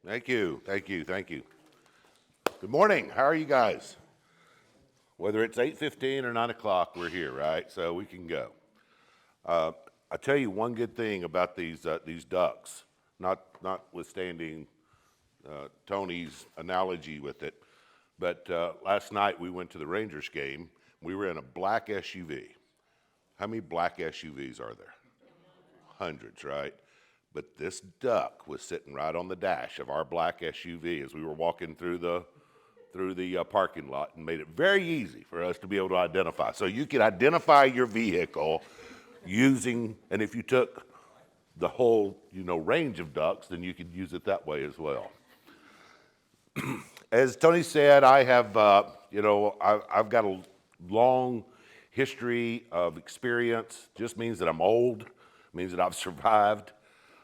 Thank you, thank you, thank you. Good morning. How are you guys? Whether it's 8:15 or 9 o'clock, we're here, right? So we can go. I tell you one good thing about these ducks, notwithstanding Tony's analogy with it, but last night we went to the Rangers game. We were in a black SUV. How many black SUVs are there? Hundreds, right? But this duck was sitting right on the dash of our black SUV as we were walking through the parking lot, and made it very easy for us to be able to identify. So you can identify your vehicle using, and if you took the whole range of ducks, then you could use it that way as well. As Tony said, I have I've got a long history of experience. Just means that I'm old, means that I've survived.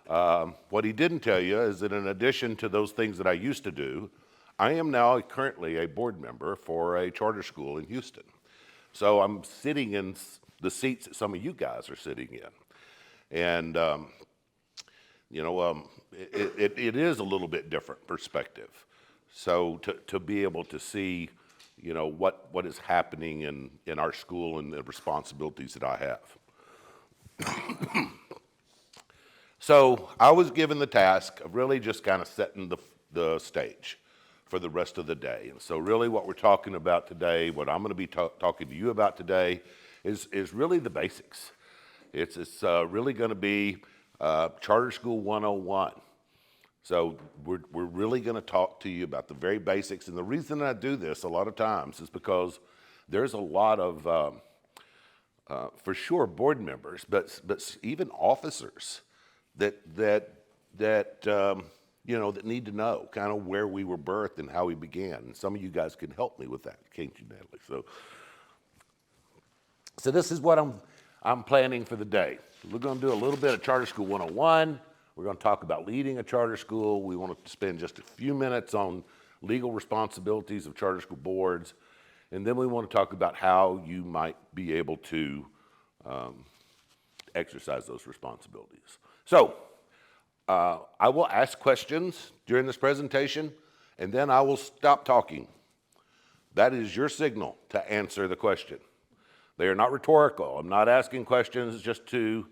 What he didn't tell you is that in addition to those things that I used to do, I am now currently a board member for a charter school in Houston. So I'm sitting in the seats that some of you guys are sitting in. And, it is a little bit different perspective. So to be able to see, what is happening in our school and the responsibilities that I have. So I was given the task of really just kind of setting the stage for the rest of the day. And so really what we're talking about today, what I'm going to be talking to you about today is really the basics. It's really going to be Charter School 101. So we're really going to talk to you about the very basics. And the reason I do this a lot of times is because there's a lot of, for sure, board members, but even officers that need to know kind of where we were birthed and how we began. And some of you guys can help me with that, can't you, Natalie? So this is what I'm planning for the day. We're going to do a little bit of Charter School 101. We're going to talk about leading a charter school. We want to spend just a few minutes on legal responsibilities of charter school boards. And then we want to talk about how you might be able to exercise those responsibilities. So I will ask questions during this presentation, and then I will stop talking. That is your signal to answer the question. They are not rhetorical. I'm not asking questions just to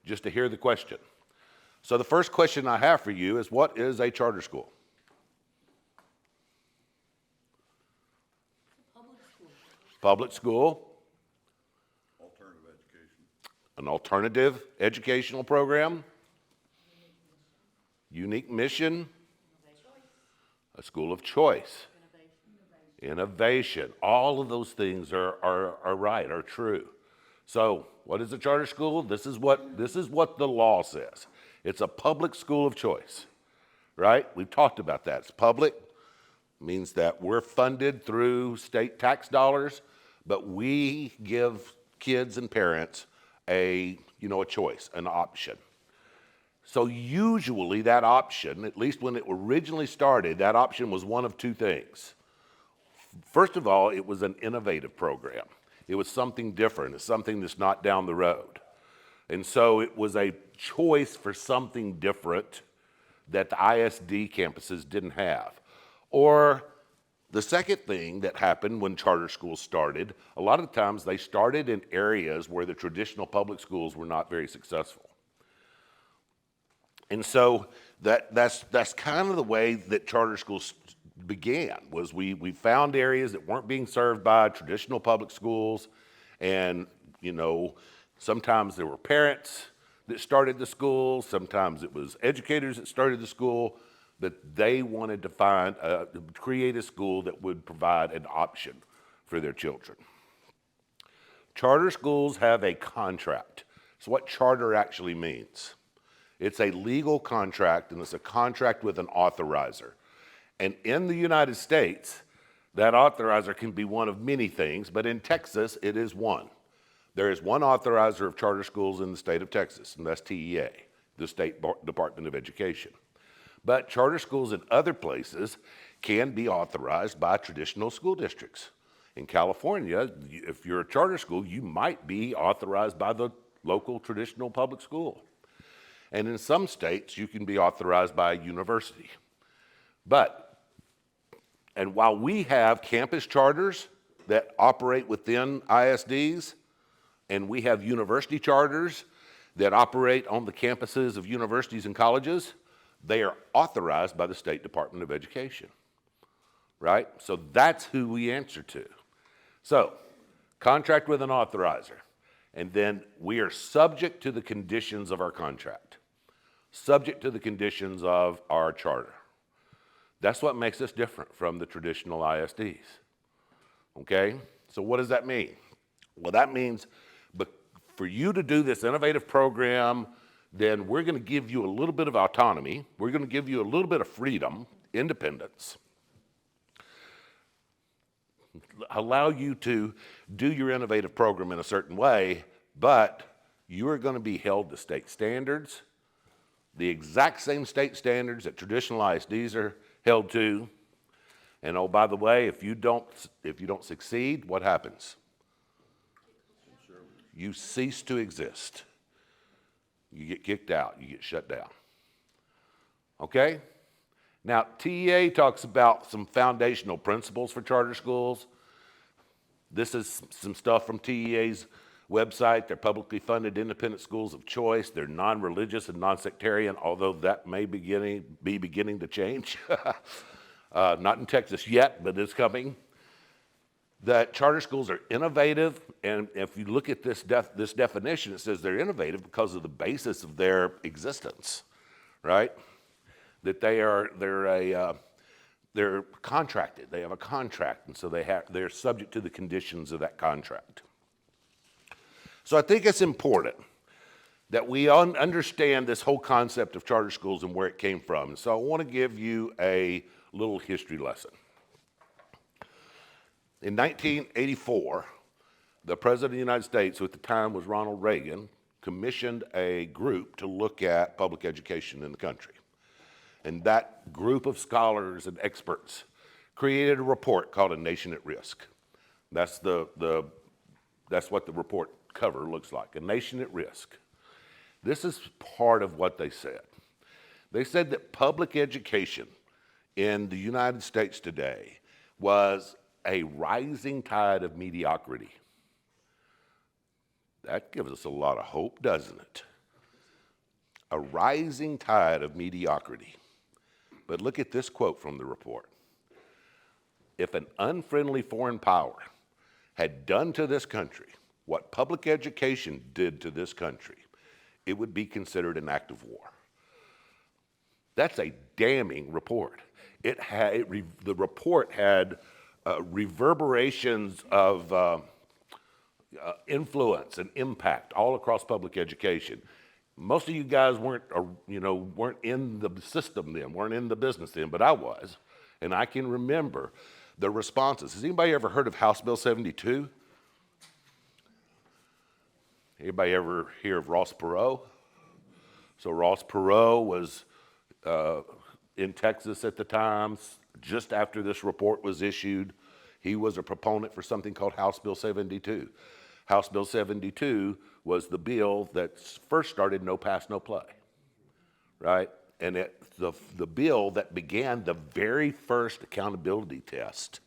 hear the question. So the first question I have for you is, what is a charter school? Public school. Alternative education. An alternative educational program. Unique mission. A school of choice. Innovation. All of those things are right, are true. So what is a charter school? This is what the law says. It's a public school of choice, right? We've talked about that. It's public, means that we're funded through state tax dollars, but we give kids and parents a choice, an option. So usually that option, at least when it originally started, that option was one of two things. First of all, it was an innovative program. It was something different. It's something that's not down the road. And so it was a choice for something different that the ISD campuses didn't have. Or the second thing that happened when charter schools started, a lot of times they started in areas where the traditional public schools were not very successful. And so that's kind of the way that charter schools began, was we found areas that weren't being served by traditional public schools, and sometimes there were parents that started the school, sometimes it was educators that started the school, but they wanted to create a school that would provide an option for their children. Charter schools have a contract. So what charter actually means. It's a legal contract, and it's a contract with an authorizer. And in the United States, that authorizer can be one of many things, but in Texas, it is one. There is one authorizer of charter schools in the state of Texas, and that's TEA, the State Department of Education. But charter schools in other places can be authorized by traditional school districts. In California, if you're a charter school, you might be authorized by the local traditional public school. And in some states, you can be authorized by a university. And while we have campus charters that operate within ISDs, and we have university charters that operate on the campuses of universities and colleges, they are authorized by the State Department of Education, right? So that's who we answer to. So, contract with an authorizer, and then we are subject to the conditions of our contract, subject to the conditions of our charter. That's what makes us different from the traditional ISDs, okay? So what does that mean? Well, that means for you to do this innovative program, then we're gonna give you a little bit of autonomy, we're gonna give you a little bit of freedom, independence, allow you to do your innovative program in a certain way, but you are gonna be held to state standards, the exact same state standards that traditional ISDs are held to. And oh, by the way, if you don't succeed, what happens? You cease to exist. You get kicked out, you get shut down. Okay? Now, TEA talks about some foundational principles for charter schools. This is some stuff from TEA's website. They're publicly funded independent schools of choice. They're non-religious and non-sectarian, although that may be beginning to change. Not in Texas yet, but it's coming. That charter schools are innovative, and if you look at this definition, it says they're innovative because of the basis of their existence, right? That they're contracted. They have a contract, and so they're subject to the conditions of that contract. So I think it's important that we understand this whole concept of charter schools and where it came from. And so I want to give you a little history lesson. In 1984, the President of the United States, who at the time was Ronald Reagan, commissioned a group to look at public education in the country. And that group of scholars and experts created a report called A Nation at Risk. That's what the report cover looks like, A Nation at Risk. This is part of what they said. They said that public education in the United States today was a rising tide of mediocrity. That gives us a lot of hope, doesn't it? A rising tide of mediocrity. But look at this quote from the report. If an unfriendly foreign power had done to this country what public education did to this country, it would be considered an act of war. That's a damning report. The report had reverberations of influence and impact all across public education. Most of you guys weren't in the system then, weren't in the business then, but I was, and I can remember the responses. Has anybody ever heard of House Bill 72? Anybody ever hear of Ross Perot? So Ross Perot was in Texas at the time, just after this report was issued. He was a proponent for something called House Bill 72. House Bill 72 was the bill that first started no pass, no play, right? And the bill that began the very first accountability test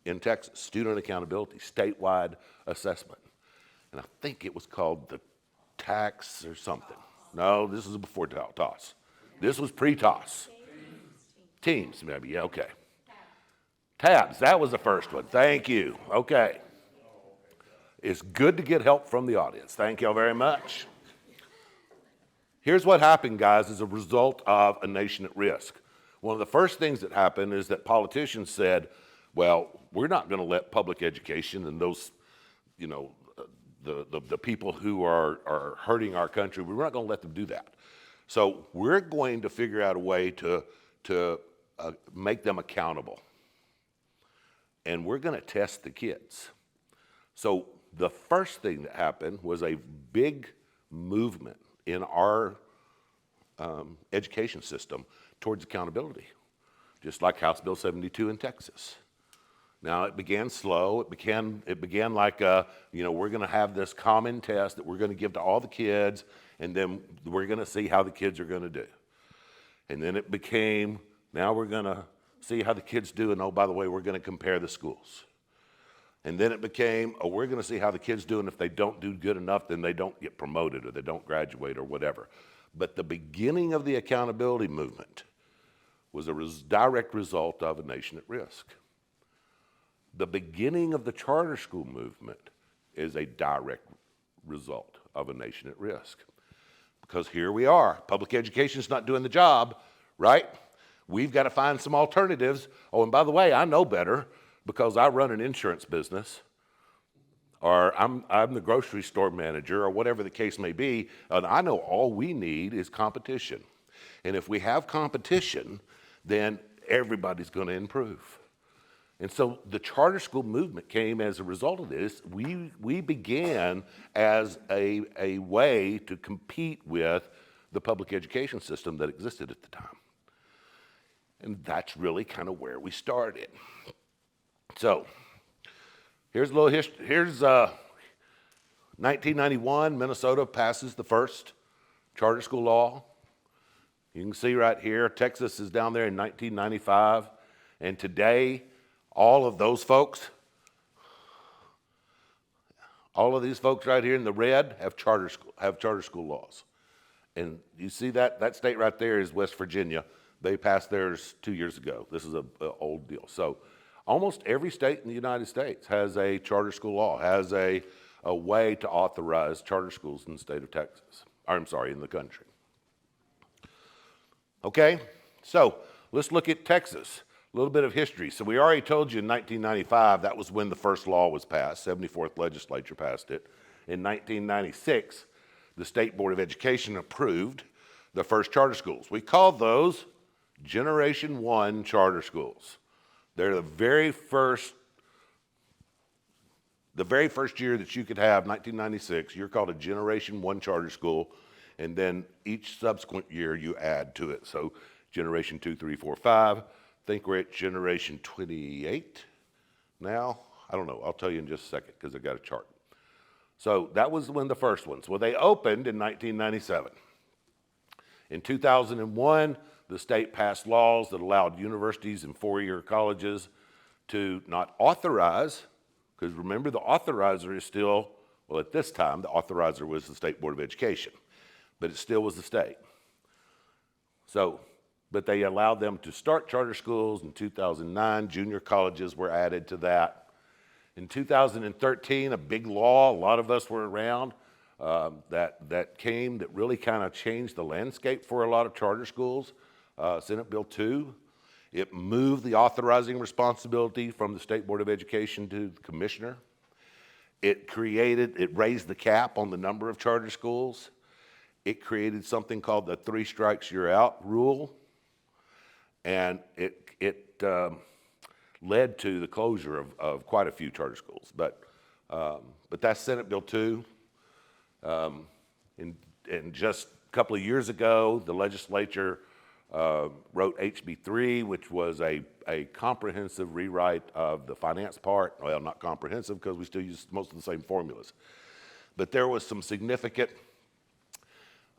in Texas, student accountability, statewide assessment. And I think it was called the tax or something. No, this was before TOS. This was pre-TOS. Teams, maybe, yeah, okay. Tabs, that was the first one. Thank you. Okay. It's good to get help from the audience. Thank y'all very much. Here's what happened, guys, as a result of A Nation at Risk. One of the first things that happened is that politicians said, well, we're not going to let public education and those, the people who are hurting our country, we're not going to let them do that. So we're going to figure out a way to make them accountable. And we're going to test the kids. So the first thing that happened was a big movement in our education system towards accountability, just like House Bill 72 in Texas. Now, it began slow. It began like, we're going to have this common test that we're going to give to all the kids, and then we're going to see how the kids are going to do. And then it became Now we're going to see how the kids do, and oh, by the way, we're going to compare the schools. And then it became, oh, we're going to see how the kids do, and if they don't do good enough, then they don't get promoted or they don't graduate or whatever. But the beginning of the accountability movement was a direct result of a nation at risk. The beginning of the charter school movement is a direct result of a nation at risk. Because here we are, public education is not doing the job, right? We've got to find some alternatives. Oh, and by the way, I know better because I run an insurance business, or I'm the grocery store manager, or whatever the case may be, and I know all we need is competition. And if we have competition, then everybody's going to improve. And so the charter school movement came as a result of this. We began as a way to compete with the public education system that existed at the time. And that's really kind of where we started. So here's a little history. Here's 1991, Minnesota passes the first charter school law. You can see right here, Texas is down there in 1995. And today, all of those folks, all of these folks right here in the red have charter school laws. And you see that state right there is West Virginia. They passed theirs 2 years ago. This is an old deal. So almost every state in the United States has a charter school law, has a way to authorize charter schools in the state of Texas. Or, I'm sorry, in the country. Okay, so let's look at Texas. A little bit of history. So we already told you in 1995, that was when the first law was passed. 74th legislature passed it. In 1996, the State Board of Education approved the first charter schools. We called those Generation 1 charter schools. They're the very first year that you could have, 1996, you're called a Generation 1 charter school, and then each subsequent year you add to it. So Generation 2, 3, 4, 5. I think we're at Generation 28 now. I don't know. I'll tell you in just a second because I've got a chart. So that was when the first ones. Well, they opened in 1997. In 2001, the state passed laws that allowed universities and four-year colleges to not authorize, because remember the authorizer is still, well, at this time, the authorizer was the State Board of Education, but it still was the state. So, but they allowed them to start charter schools in 2009. Junior colleges were added to that. In 2013, a big law, a lot of us were around, that came that really kind of changed the landscape for a lot of charter schools. Senate Bill 2. It moved the authorizing responsibility from the State Board of Education to the commissioner. It raised the cap on the number of charter schools. It created something called the 3 strikes you're out rule. And it led to the closure of quite a few charter schools. But that's Senate Bill 2. And just a couple of years ago, the legislature wrote HB 3, which was a comprehensive rewrite of the finance part. Well, not comprehensive because we still use most of the same formulas. But there was some significant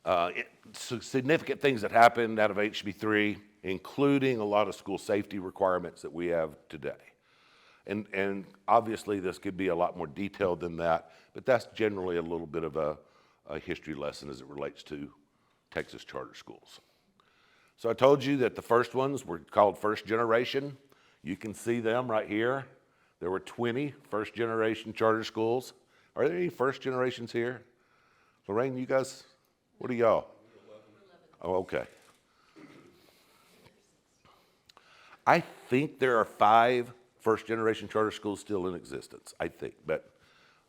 things that happened out of HB 3, including a lot of school safety requirements that we have today. And obviously this could be a lot more detailed than that, but that's generally a little bit of a history lesson as it relates to Texas charter schools. So I told you that the first ones were called first generation. You can see them right here. There were 20 first generation charter schools. Are there any first generations here? Lorraine, you guys, what are y'all? 11. Oh, okay. I think there are 5 first generation charter schools still in existence, I think, but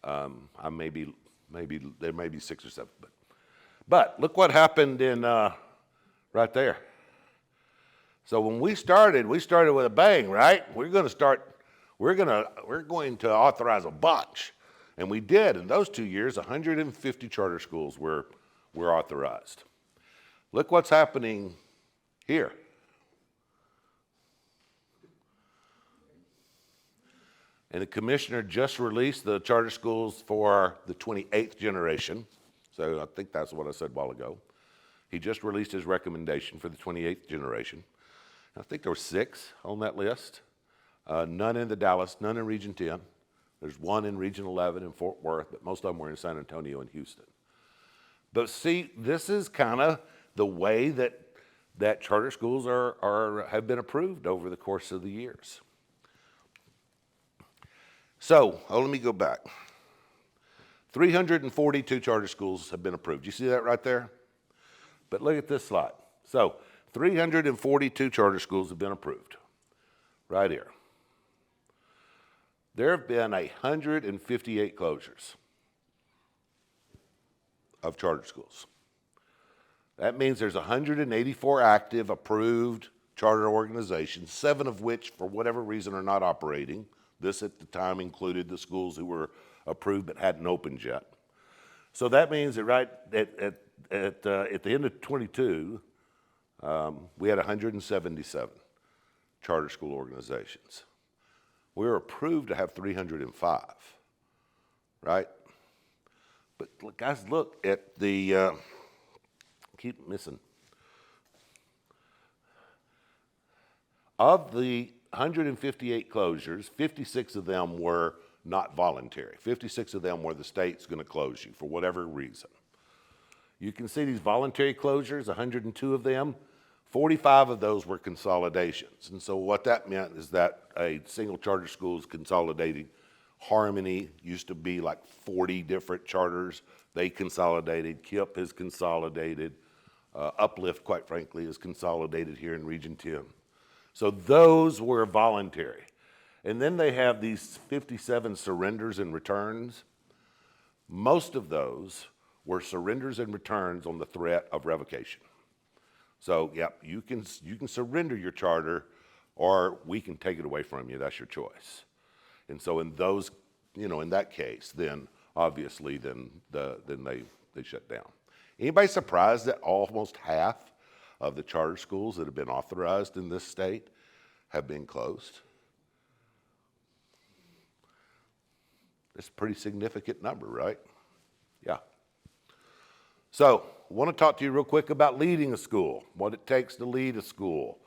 I maybe there may be 6 or 7. But look what happened in right there. So when we started with a bang, right? We're going to authorize a bunch. And we did. In those 2 years, 150 charter schools were authorized. Look what's happening here. And the commissioner just released the charter schools for the 28th generation. So I think that's what I said a while ago. He just released his recommendation for the 28th generation. I think there were 6 on that list. None in the Dallas, none in Region 10. There's 1 in Region 11 in Fort Worth, but most of them were in San Antonio and Houston. But see, this is kind of the way that charter schools have been approved over the course of the years. So, let me go back. 342 charter schools have been approved. You see that right there? But look at this slide. So, 342 charter schools have been approved, right here. There have been 158 closures of charter schools. That means there's 184 active, approved charter organizations, 7 of which, for whatever reason, are not operating. This at the time included the schools who were approved but hadn't opened yet. So that means that right at the end of 22, we had 177 charter school organizations. We were approved to have 305, right? But look, guys, look at the, keep missing. Of the 158 closures, 56 of them were not voluntary. 56 of them were the state's going to close you for whatever reason. You can see these voluntary closures, 102 of them, 45 of those were consolidations. And so what that meant is that a single charter school is consolidating. Harmony used to be like 40 different charters. They consolidated. KIPP is consolidated. Uplift, quite frankly, is consolidated here in Region 10. So those were voluntary. And then they have these 57 surrenders and returns. Most of those were surrenders and returns on the threat of revocation. So, yep, you can surrender your charter, or we can take it away from you. That's your choice. And so, in those, in that case, then obviously, then they shut down. Anybody surprised that almost half of the charter schools that have been authorized in this state have been closed? It's a pretty significant number, right? Yeah. So, I want to talk to you real quick about leading a school, what it takes to lead a school.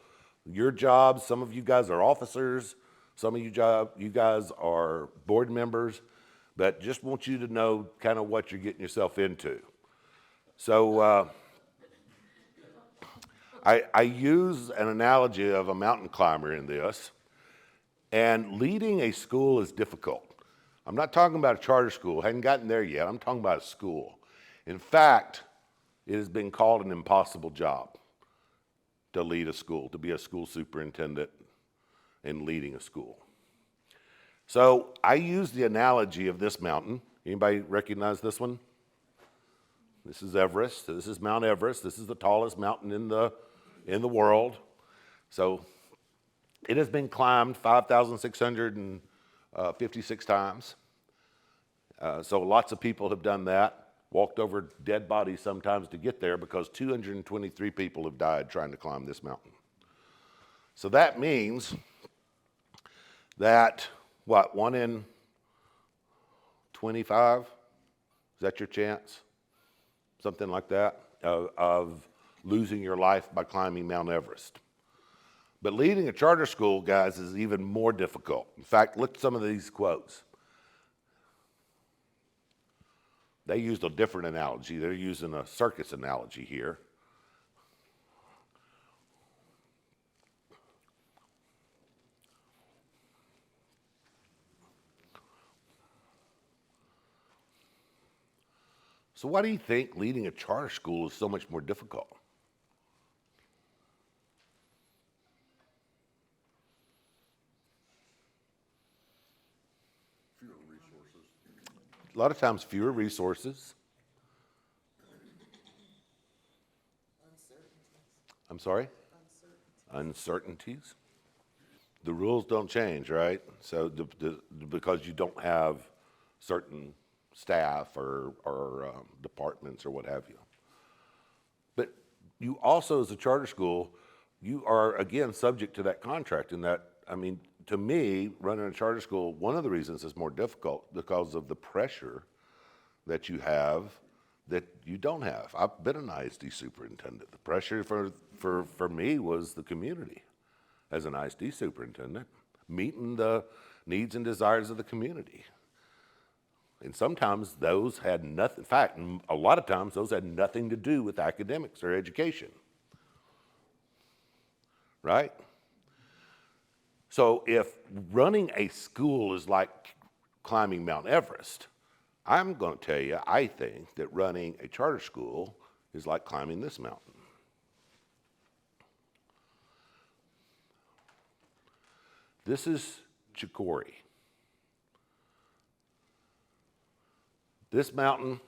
Your jobs, some of you guys are officers, some of you guys are board members, but just want you to know kind of what you're getting yourself into. So, I use an analogy of a mountain climber in this, and leading a school is difficult. I'm not talking about a charter school, I hadn't gotten there yet, I'm talking about a school. In fact, it has been called an impossible job to lead a school, to be a school superintendent and leading a school. So I use the analogy of this mountain. Anybody recognize this one? This is Everest. This is Mount Everest. This is the tallest mountain in the world. So it has been climbed 5,656 times. So lots of people have done that. Walked over dead bodies sometimes to get there because 223 people have died trying to climb this mountain. So that means that, 1 in 25? Is that your chance? Something like that, of losing your life by climbing Mount Everest. But leading a charter school, guys, is even more difficult. In fact, look at some of these quotes. They used a different analogy. They're using a circus analogy here. So why do you think leading a charter school is so much more difficult? Fewer resources. A lot of times fewer resources. I'm sorry? Uncertainties. The rules don't change, right? So because you don't have certain staff or departments or what have you. But you also, as a charter school, you are, again, subject to that contract in that, to me, running a charter school, one of the reasons it's more difficult because of the pressure that you have that you don't have. I've been an ISD superintendent. The pressure for me was the community. as an ISD superintendent, meeting the needs and desires of the community. And sometimes those had nothing, in fact, a lot of times those had nothing to do with academics or education. Right? So if running a school is like climbing Mount Everest, I'm going to tell you, I think that running a charter school is like climbing this mountain. This is Chicory. This mountain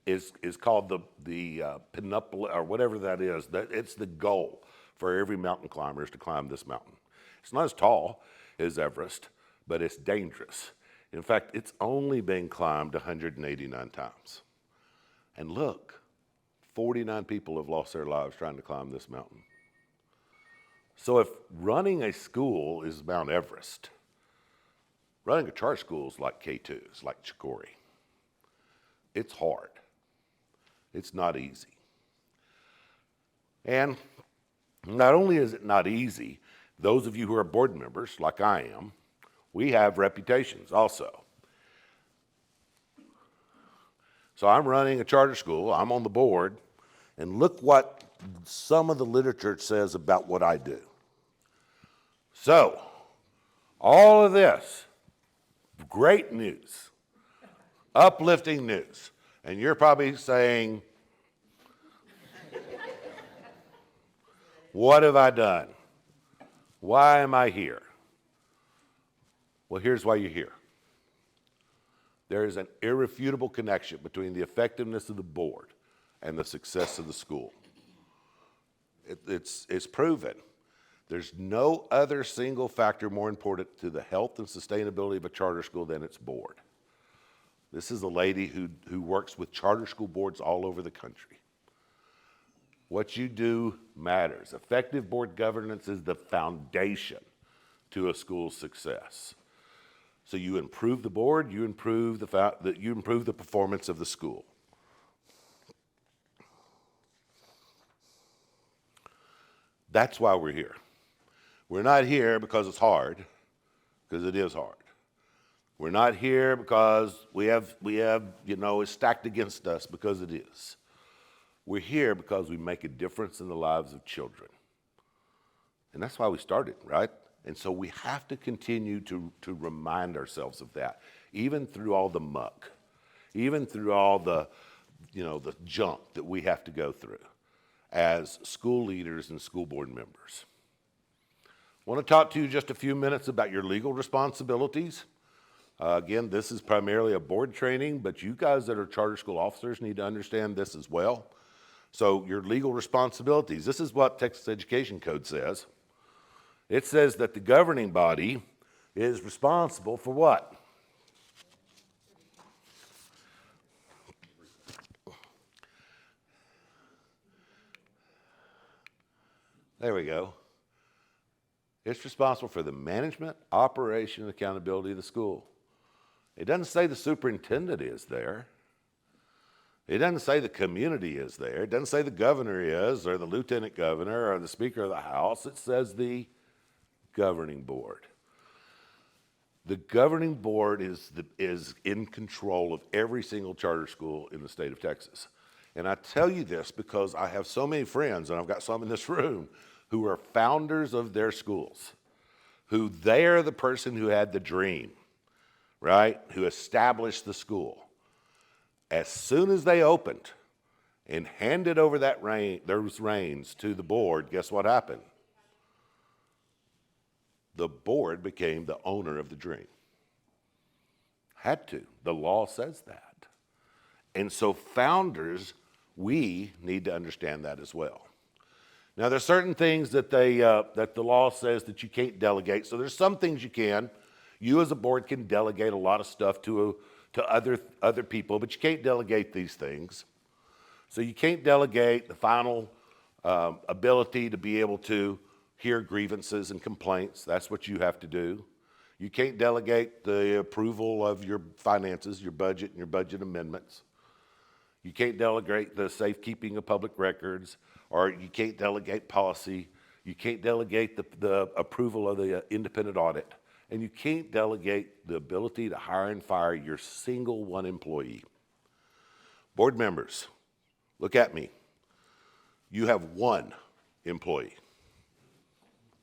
is called the Peninsula, or whatever that is. It's the goal for every mountain climber is to climb this mountain. It's not as tall as Everest, but it's dangerous. In fact, it's only been climbed 189 times. And look, 49 people have lost their lives trying to climb this mountain. So if running a school is Mount Everest, running a charter school is like K2, it's like Chicory. It's hard. It's not easy. And not only is it not easy, those of you who are board members, like I am, we have reputations also. So I'm running a charter school, I'm on the board, and look what some of the literature says about what I do. So, all of this, great news, uplifting news, and you're probably saying, what have I done? Why am I here? Well, here's why you're here. There is an irrefutable connection between the effectiveness of the board and the success of the school. It's proven. There's no other single factor more important to the health and sustainability of a charter school than its board. This is a lady who works with charter school boards all over the country. What you do matters. Effective board governance is the foundation to a school's success. So you improve the board, you improve the performance of the school. That's why we're here. We're not here because it's hard, because it is hard. We're not here because we have, it's stacked against us, because it is. We're here because we make a difference in the lives of children. And that's why we started, right? And so we have to continue to remind ourselves of that, even through all the muck, even through all the junk that we have to go through as school leaders and school board members. I want to talk to you just a few minutes about your legal responsibilities. Again, this is primarily a board training, but you guys that are charter school officers need to understand this as well. So your legal responsibilities, this is what Texas Education Code says. It says that the governing body is responsible for what? There we go. It's responsible for the management, operation, and accountability of the school. It doesn't say the superintendent is there. It doesn't say the community is there. It doesn't say the governor is, or the lieutenant governor, or the speaker of the house. It says the governing board. The governing board is in control of every single charter school in the state of Texas. And I tell you this because I have so many friends, and I've got some in this room, who are founders of their schools, who they're the person who had the dream, right? Who established the school. As soon as they opened and handed over those reins to the board, guess what happened? The board became the owner of the dream. Had to. The law says that. And so founders, we need to understand that as well. Now, there's certain things that that the law says that you can't delegate. So there's some things you can. You as a board can delegate a lot of stuff to other people, but you can't delegate these things. So you can't delegate the final ability to be able to hear grievances and complaints. That's what you have to do. You can't delegate the approval of your finances, your budget, and your budget amendments. You can't delegate the safekeeping of public records, or you can't delegate policy. You can't delegate the approval of the independent audit. And you can't delegate the ability to hire and fire your single one employee. Board members, look at me. You have one employee.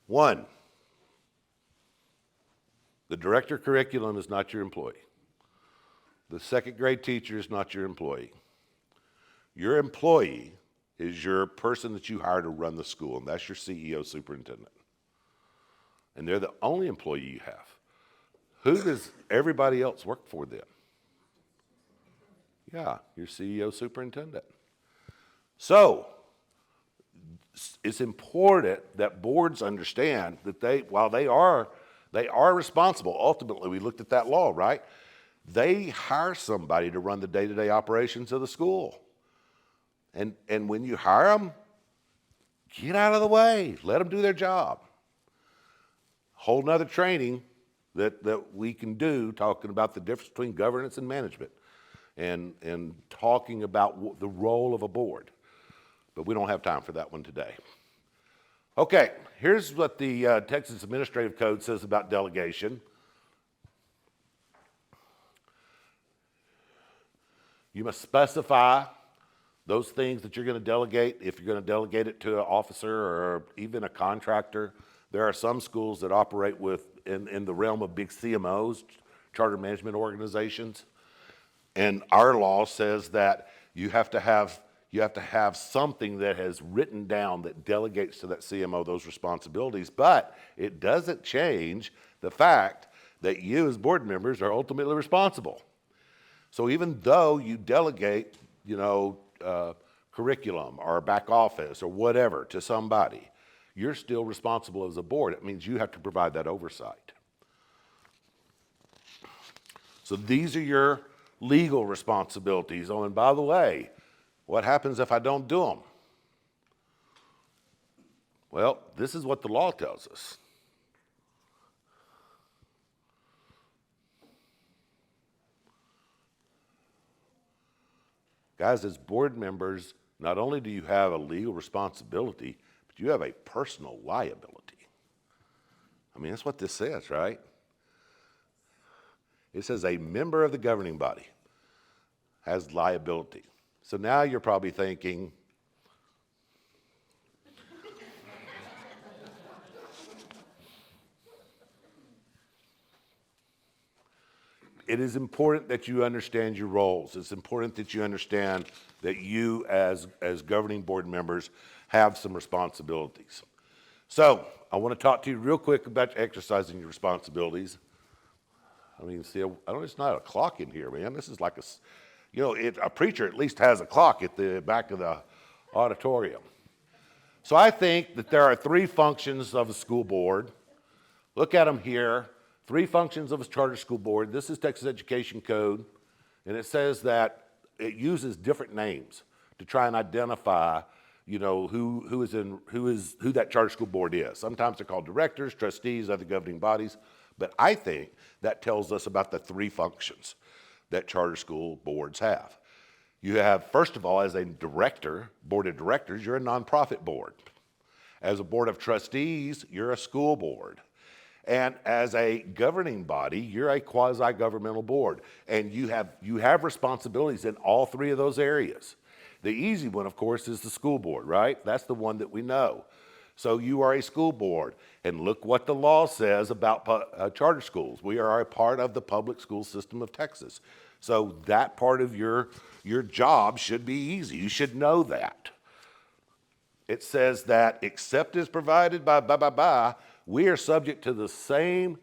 One. The director of curriculum is not your employee. The second grade teacher is not your employee. Your employee is your person that you hire to run the school, and that's your CEO, superintendent. And they're the only employee you have. Who does everybody else work for then? Yeah, your CEO, superintendent. So, it's important that boards understand that while they are responsible, ultimately, we looked at that law, right? They hire somebody to run the day-to-day operations of the school. And when you hire them, get out of the way. Let them do their job. Whole nother training that we can do talking about the difference between governance and management and talking about the role of a board. But we don't have time for that one today. Okay, here's what the Texas Administrative Code says about delegation. You must specify those things that you're going to delegate. If you're going to delegate it to an officer or even a contractor, there are some schools that operate in the realm of big CMOs, charter management organizations. And our law says that you have to have something that has written down that delegates to that CMO those responsibilities, but it doesn't change the fact that you as board members are ultimately responsible. So even though you delegate, curriculum or back office or whatever to somebody, you're still responsible as a board. It means you have to provide that oversight. So these are your legal responsibilities. Oh, and by the way, what happens if I don't do them? Well, this is what the law tells us. Guys, as board members, not only do you have a legal responsibility, but you have a personal liability. I mean, that's what this says, right? It says a member of the governing body has liability. So now you're probably thinking, it is important that you understand your roles. It's important that you understand that you as governing board members have some responsibilities. So I want to talk to you real quick about exercising your responsibilities. I mean, see, it's not a clock in here, man. This is like a preacher at least has a clock at the back of the auditorium. So I think that there are three functions of a school board. Look at them here. Three functions of a charter school board. This is Texas Education Code, and it says that it uses different names to try and identify, who that charter school board is. Sometimes they're called directors, trustees, other governing bodies, but I think that tells us about the three functions that charter school boards have. You have, first of all, as a board of directors, you're a nonprofit board. As a board of trustees, you're a school board. And as a governing body, you're a quasi-governmental board. And you have responsibilities in all three of those areas. The easy one, of course, is the school board, right? That's the one that we know. So you are a school board. And look what the law says about charter schools. We are a part of the public school system of Texas. So that part of your job should be easy. You should know that. It says that except as provided by we are subject to the same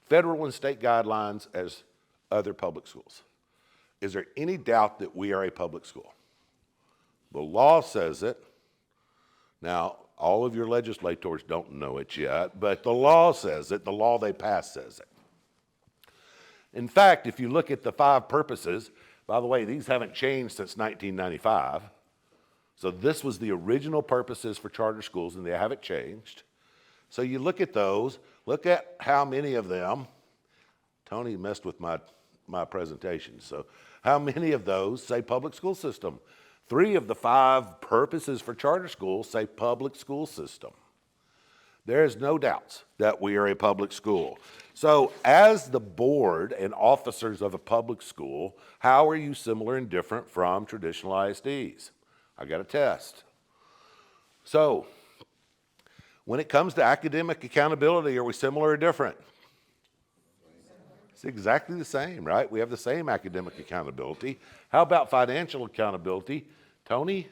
federal and state guidelines as other public schools. Is there any doubt that we are a public school? The law says it. Now, all of your legislators don't know it yet, but the law says it. The law they pass says it. In fact, if you look at the 5 purposes, by the way, these haven't changed since 1995. So this was the original purposes for charter schools, and they haven't changed. So you look at those, look at how many of them, Tony messed with my presentation, so how many of those say public school system? 3 of the 5 purposes for charter schools say public school system. There is no doubts that we are a public school. So as the board and officers of a public school, how are you similar and different from traditional ISDs? I got a test. So when it comes to academic accountability, are we similar or different? It's exactly the same, right? We have the same academic accountability. How about financial accountability? Tony?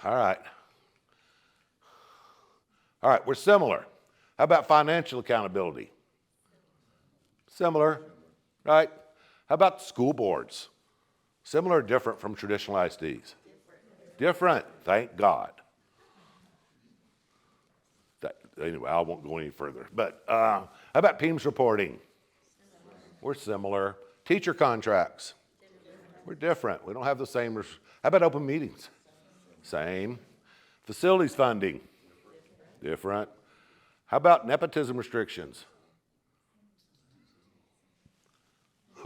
All right. All right, we're similar. How about financial accountability? Similar, right? How about school boards? Similar or different from traditional ISDs? Different, thank God. Anyway, I won't go any further. But how about PEMS reporting? We're similar. Teacher contracts? We're different. We don't have the same. How about open meetings? Same. Facilities funding? Different. How about nepotism restrictions?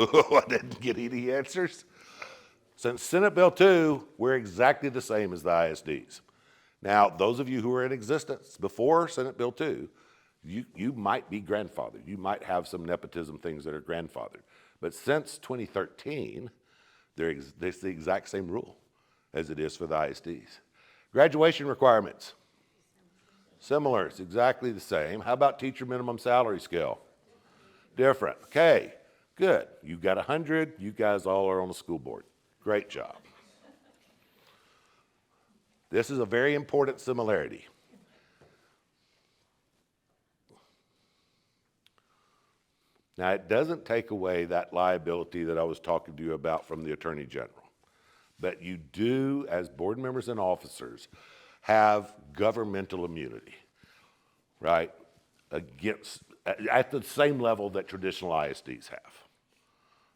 I didn't get any answers. Since Senate Bill 2, we're exactly the same as the ISDs. Now, those of you who were in existence before Senate Bill 2, you might be grandfathered. You might have some nepotism things that are grandfathered. But since 2013, it's the exact same rule as it is for the ISDs. Graduation requirements. Similar, it's exactly the same. How about teacher minimum salary scale? Different. Okay, good. You got 100, you guys all are on the school board. Great job. This is a very important similarity. Now, it doesn't take away that liability that I was talking to you about from the Attorney General. But you do, as board members and officers, have governmental immunity, right? At the same level that traditional ISDs have.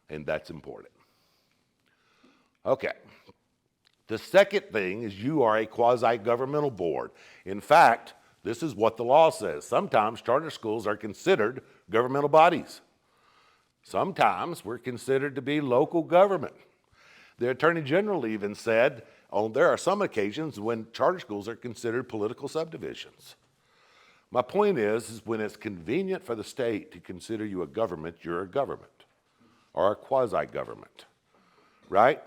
And that's important. Okay. The second thing is you are a quasi-governmental board. In fact, this is what the law says. Sometimes charter schools are considered governmental bodies. Sometimes we're considered to be local government. The Attorney General even said, there are some occasions when charter schools are considered political subdivisions. My point is when it's convenient for the state to consider you a government, you're a government or a quasi-government, right?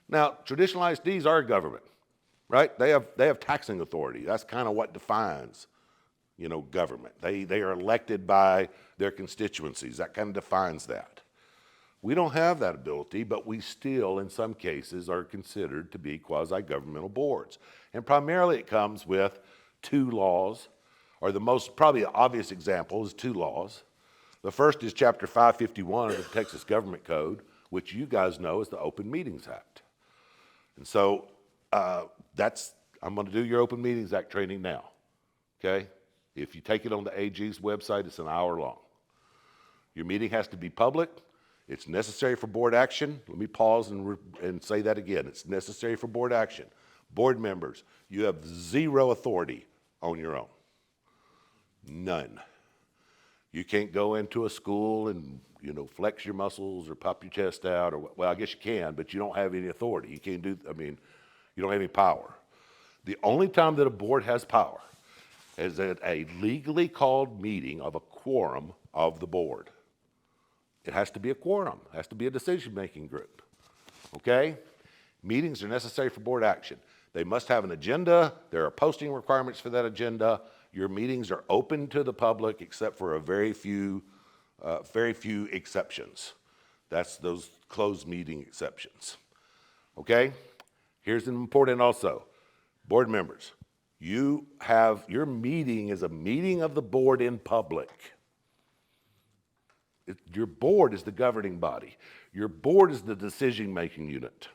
Now, traditional ISDs are a government, right? They have taxing authority. That's kind of what defines, government. They are elected by their constituencies. That kind of defines that. We don't have that ability, but we still, in some cases, are considered to be quasi-governmental boards. And primarily it comes with two laws, or the most probably obvious example is two laws. The first is Chapter 551 of the Texas Government Code, which you guys know is the Open Meetings Act. And so I'm going to do your Open Meetings Act training now, okay? If you take it on the AG's website, it's an hour long. Your meeting has to be public. It's necessary for board action. Let me pause and say that again. It's necessary for board action. Board members, you have zero authority on your own. None. You can't go into a school and, flex your muscles or pop your chest out, well, I guess you can, but you don't have any authority. You can't you don't have any power. The only time that a board has power is at a legally called meeting of a quorum of the board. It has to be a quorum. It has to be a decision-making group, okay? Meetings are necessary for board action. They must have an agenda. There are posting requirements for that agenda. Your meetings are open to the public except for a very few exceptions. That's those closed meeting exceptions, okay? Here's an important also. Board members, your meeting is a meeting of the board in public. Your board is the governing body. Your board is the decision-making unit.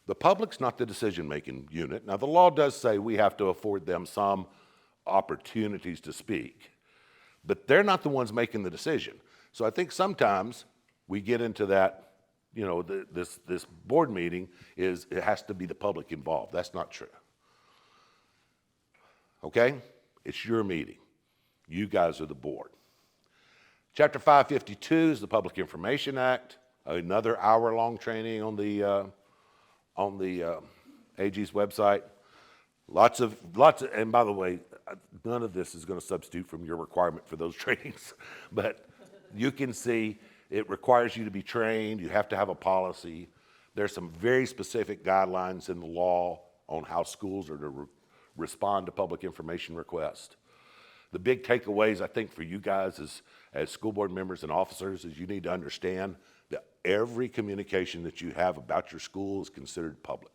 The public's not the decision-making unit. Now, the law does say we have to afford them some opportunities to speak, but they're not the ones making the decision. So I think sometimes we get into that, this board meeting it has to be the public involved. That's not true. Okay? It's your meeting. You guys are the board. Chapter 552 is the Public Information Act, another hour-long training on the AG's website. And by the way, none of this is going to substitute from your requirement for those trainings, but you can see it requires you to be trained. You have to have a policy. There's some very specific guidelines in the law on how schools are to respond to public information requests. The big takeaways, I think, for you guys as school board members and officers is you need to understand that every communication that you have about your school is considered public.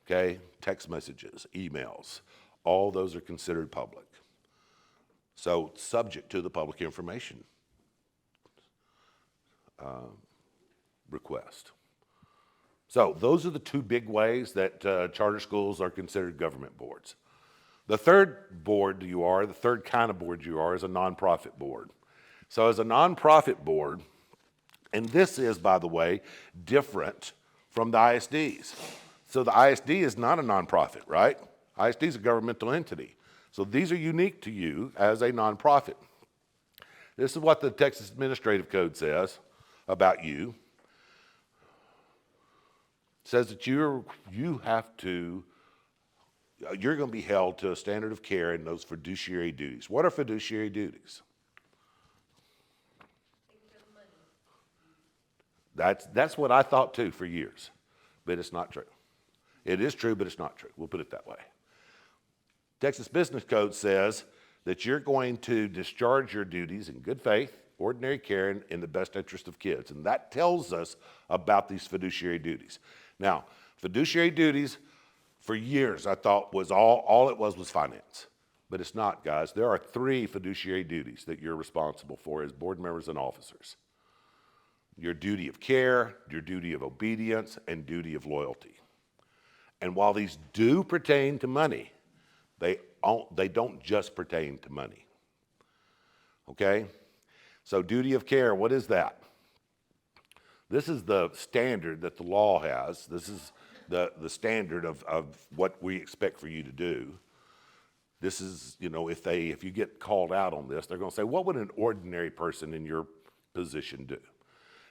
Okay? Text messages, emails, all those are considered public. So subject to the public information request. So those are the two big ways that charter schools are considered government boards. The third board the third kind of board you are is a nonprofit board. So as a nonprofit board, and this is, by the way, different from the ISDs. So the ISD is not a nonprofit, right? ISD is a governmental entity. So these are unique to you as a nonprofit. This is what the Texas Administrative Code says about you. It says that you're going to be held to a standard of care in those fiduciary duties. What are fiduciary duties? That's what I thought too for years, but it's not true. It is true, but it's not true. We'll put it that way. Texas Business Code says that you're going to discharge your duties in good faith, ordinary care, and in the best interest of kids. And that tells us about these fiduciary duties. Now, fiduciary duties, for years, I thought was all it was finance. But it's not, guys. There are 3 fiduciary duties that you're responsible for as board members and officers. Your duty of care, your duty of obedience, and duty of loyalty. And while these do pertain to money, they don't just pertain to money. Okay? So duty of care, what is that? This is the standard that the law has. This is the standard of what we expect for you to do. This is, if you get called out on this, they're going to say, what would an ordinary person in your position do?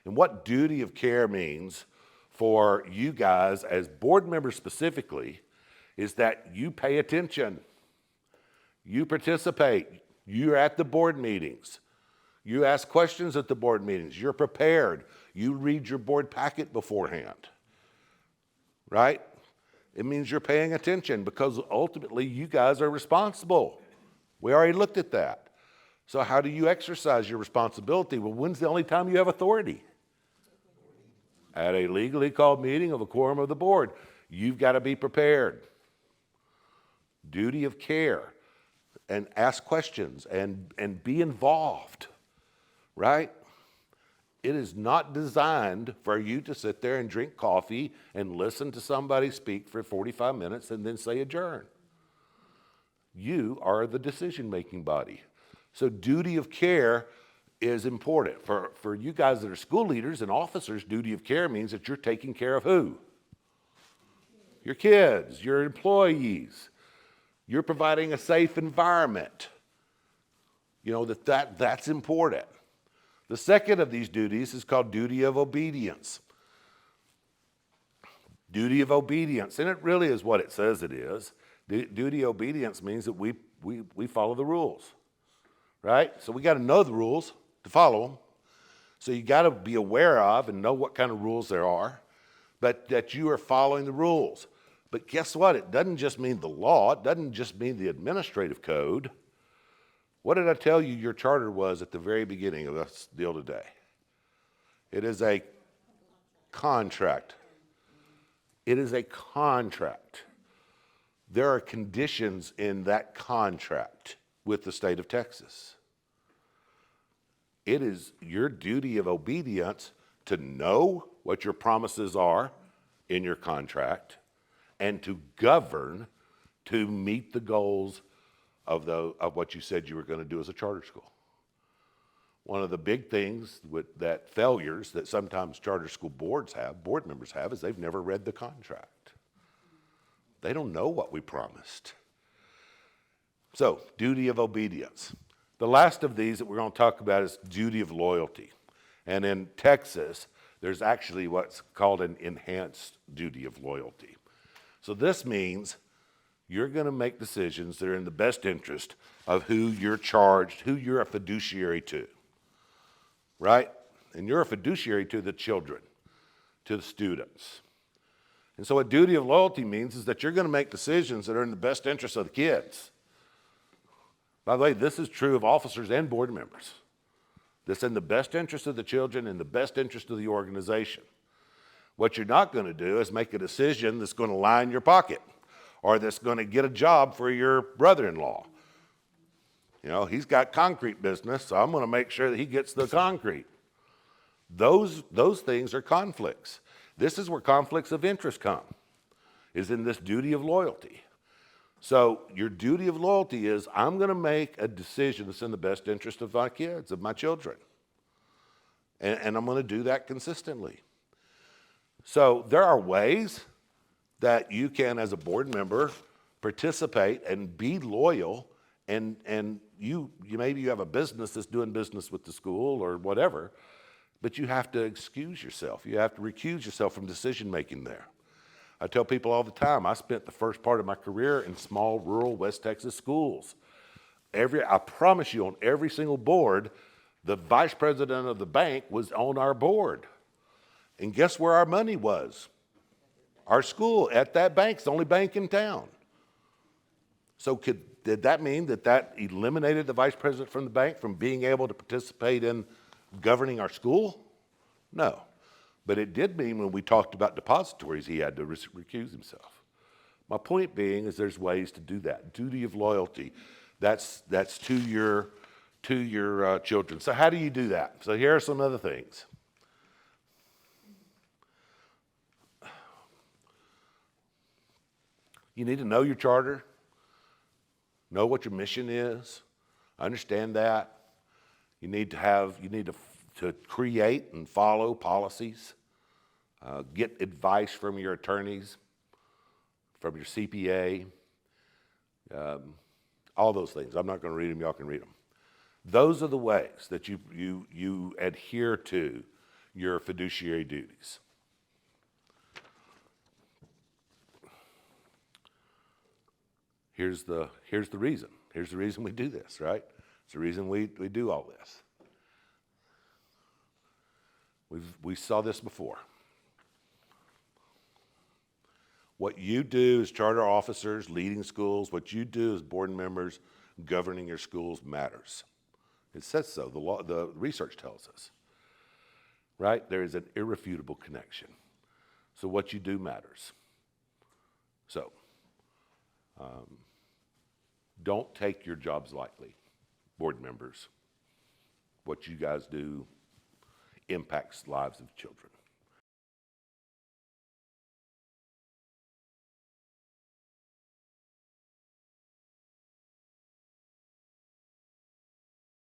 And what duty of care means for you guys as board members specifically is that you pay attention. You participate. You're at the board meetings. You ask questions at the board meetings. You're prepared. You read your board packet beforehand. Right? It means you're paying attention because ultimately you guys are responsible. We already looked at that. So how do you exercise your responsibility? Well, when's the only time you have authority? At a legally called meeting of a quorum of the board. You've got to be prepared. Duty of care. And ask questions and be involved. Right? It is not designed for you to sit there and drink coffee and listen to somebody speak for 45 minutes and then say adjourn. You are the decision-making body. So duty of care is important. For you guys that are school leaders and officers, duty of care means that you're taking care of who? Your kids, your employees. You're providing a safe environment. That's important. The second of these duties is called duty of obedience. Duty of obedience, and it really is what it says it is. Duty of obedience means that we follow the rules, right? So we got to know the rules to follow them. So you got to be aware of and know what kind of rules there are, but that you are following the rules. But guess what? It doesn't just mean the law. It doesn't just mean the administrative code. What did I tell you your charter was at the very beginning of this deal today? It is a contract. It is a contract. There are conditions in that contract with the state of Texas. It is your duty of obedience to know what your promises are in your contract and to govern to meet the goals of what you said you were going to do as a charter school. One of the big things that failures that sometimes charter school board members have, is they've never read the contract. They don't know what we promised. So, duty of obedience. The last of these that we're going to talk about is duty of loyalty. And in Texas, there's actually what's called an enhanced duty of loyalty. So this means you're going to make decisions that are in the best interest of who you're charged, who you're a fiduciary to, right? And you're a fiduciary to the children, to the students. And so what duty of loyalty means is that you're going to make decisions that are in the best interest of the kids. By the way, this is true of officers and board members. That's in the best interest of the children and the best interest of the organization. What you're not going to do is make a decision that's going to line your pocket or that's going to get a job for your brother-in-law. You know, he's got concrete business, so I'm going to make sure that he gets the concrete. Those things are conflicts. This is where conflicts of interest come, is in this duty of loyalty. So your duty of loyalty is, I'm going to make a decision that's in the best interest of my kids, of my children. And I'm going to do that consistently. So there are ways that you can, as a board member, participate and be loyal, and you maybe you have a business that's doing business with the school or whatever, but you have to excuse yourself. You have to recuse yourself from decision making there. I tell people all the time, I spent the first part of my career in small, rural West Texas schools. I promise you, on every single board, the vice president of the bank was on our board. And guess where our money was? Our school at that bank. It's the only bank in town. So did that mean that eliminated the vice president from the bank from being able to participate in governing our school? No. But it did mean when we talked about depositories, he had to recuse himself. My point being is there's ways to do that. Duty of loyalty, that's to your children. So how do you do that? So here are some other things. You need to know your charter, know what your mission is, understand that. You need to create and follow policies, get advice from your attorneys, from your CPA, all those things. I'm not going to read them, y'all can read them. Those are the ways that you adhere to your fiduciary duties. Here's the reason. Here's the reason we do this, right? It's the reason we do all this. We saw this before. What you do as charter officers, leading schools, what you do as board members, governing your schools matters. It says so. The research tells us, right? There is an irrefutable connection. So what you do matters. So don't take your jobs lightly, board members. What you guys do impacts the lives of children.